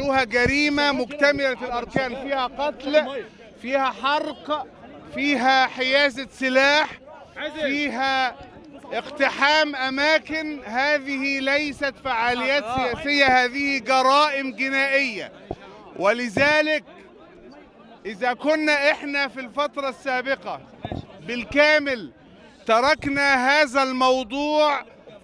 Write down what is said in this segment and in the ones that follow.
جعلوها جريمة مكتملة الأركان، فيها قتل، فيها حرق، فيها حيازة سلاح، فيها اقتحام أماكن. هذه ليست فعاليات سياسية، هذه جرائم جنائية. ولذلك إذا كنا إحنا في الفترة السابقة بالكامل تركنا هذا الموضوع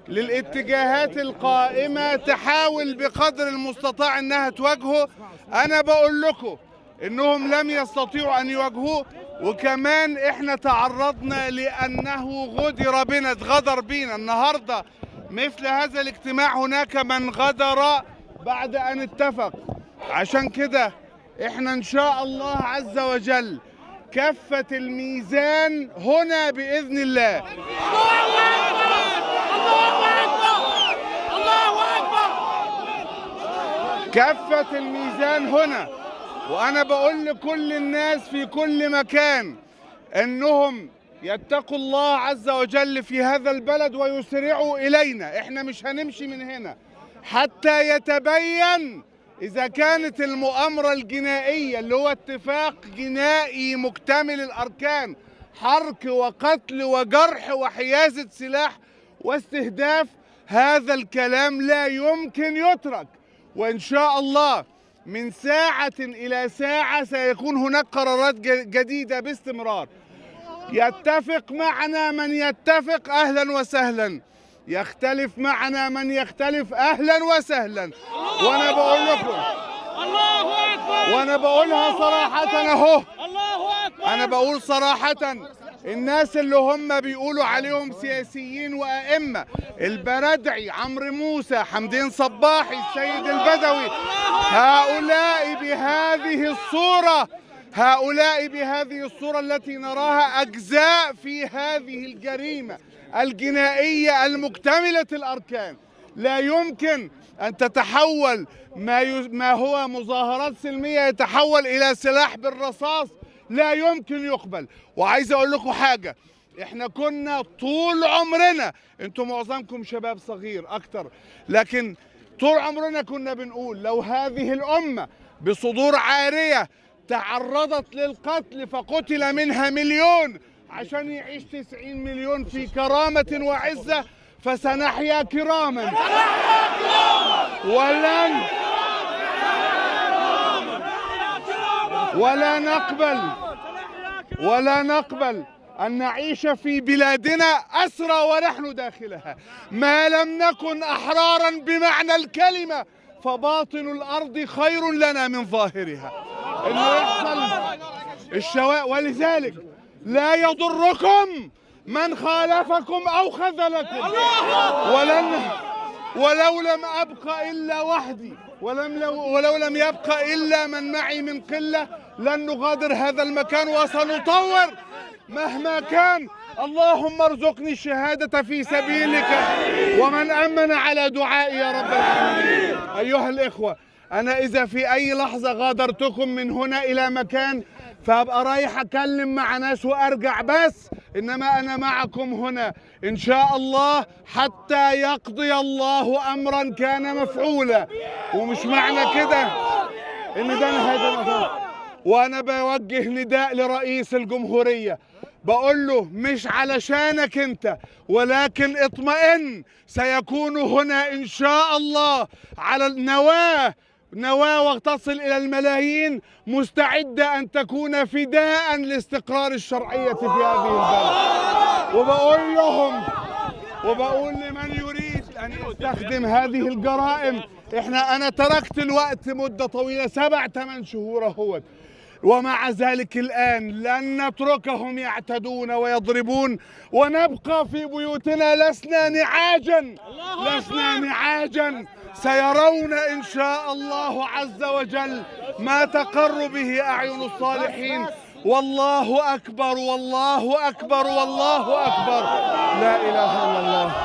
للاتجاهات القائمة تحاول بقدر المستطاع أنها تواجهه، أنا بقول لكم إنهم لم يستطيعوا أن يواجهوه. وكمان إحنا تعرضنا لأنه اتغدر بينا. النهاردة مثل هذا الاجتماع هناك من غدر بعد أن اتفق. عشان كده إحنا إن شاء الله عز وجل كفة الميزان هنا بإذن الله. كفة الميزان هنا. وأنا بقول لكل الناس في كل مكان أنهم يتقوا الله عز وجل في هذا البلد ويسرعوا إلينا. إحنا مش هنمشي من هنا حتى يتبين إذا كانت المؤامرة الجنائية اللي هو اتفاق جنائي مكتمل الأركان، حرق وقتل وجرح وحيازة سلاح واستهداف، هذا الكلام لا يمكن يترك. وإن شاء الله من ساعة إلى ساعة سيكون هناك قرارات جديدة باستمرار. يتفق معنا من يتفق أهلا وسهلا، يختلف معنا من يختلف أهلا وسهلا. وأنا بقول لكم وأنا بقولها صراحة أهو، أنا بقول صراحة الناس اللي هم بيقولوا عليهم سياسيين وأئمة، البردعي، عمرو موسى، حمدين صباحي، السيد البدوي، هؤلاء بهذه الصورة التي نراها أجزاء في هذه الجريمة الجنائية المكتملة الأركان. لا يمكن أن تتحول ما هو مظاهرات سلمية يتحول إلى سلاح بالرصاص، لا يمكن يقبل. وعايز أقول لكم حاجة، إحنا كنا طول عمرنا، أنتم معظمكم شباب صغير أكتر، لكن طول عمرنا كنا بنقول لو هذه الأمة بصدور عارية تعرضت للقتل فقتل منها مليون عشان يعيش 90 مليون في كرامة وعزة فسنحيا كراما. ولا نقبل أن نعيش في بلادنا أسرى ونحن داخلها. ما لم نكن أحرارا بمعنى الكلمة فباطن الأرض خير لنا من ظاهرها. إنه يحصل الشواء. ولذلك لا يضركم من خالفكم أو خذلكم. ولو لم أبق إلا وحدي ولو لم يبق إلا من معي من قلة لن نغادر هذا المكان وسنطور مهما كان. اللهم ارزقني الشهادة في سبيلك ومن أمن على دعائي يا رب العالمين. أيها الإخوة، أنا إذا في أي لحظة غادرتكم من هنا إلى مكان فأبقى رايح أكلم مع ناس وأرجع بس، إنما أنا معكم هنا إن شاء الله حتى يقضي الله أمرا كان مفعولا. ومش معنى كده إن ده نهاية المطاف. وأنا بوجه نداء لرئيس الجمهورية بقول له مش علشانك أنت، ولكن اطمئن، سيكون هنا إن شاء الله على نواة وتصل إلى الملايين مستعدة أن تكون فداء لاستقرار الشرعية في هذه البلد. وبقول لمن يريد أن يستخدم هذه الجرائم، أنا تركت الوقت مدة طويلة 7-8 شهور اهوت، ومع ذلك الآن لن نتركهم يعتدون ويضربون ونبقى في بيوتنا. لسنا نعاجا. سيرون إن شاء الله عز وجل ما تقر به أعين الصالحين. والله أكبر والله أكبر والله أكبر، لا إله إلا الله.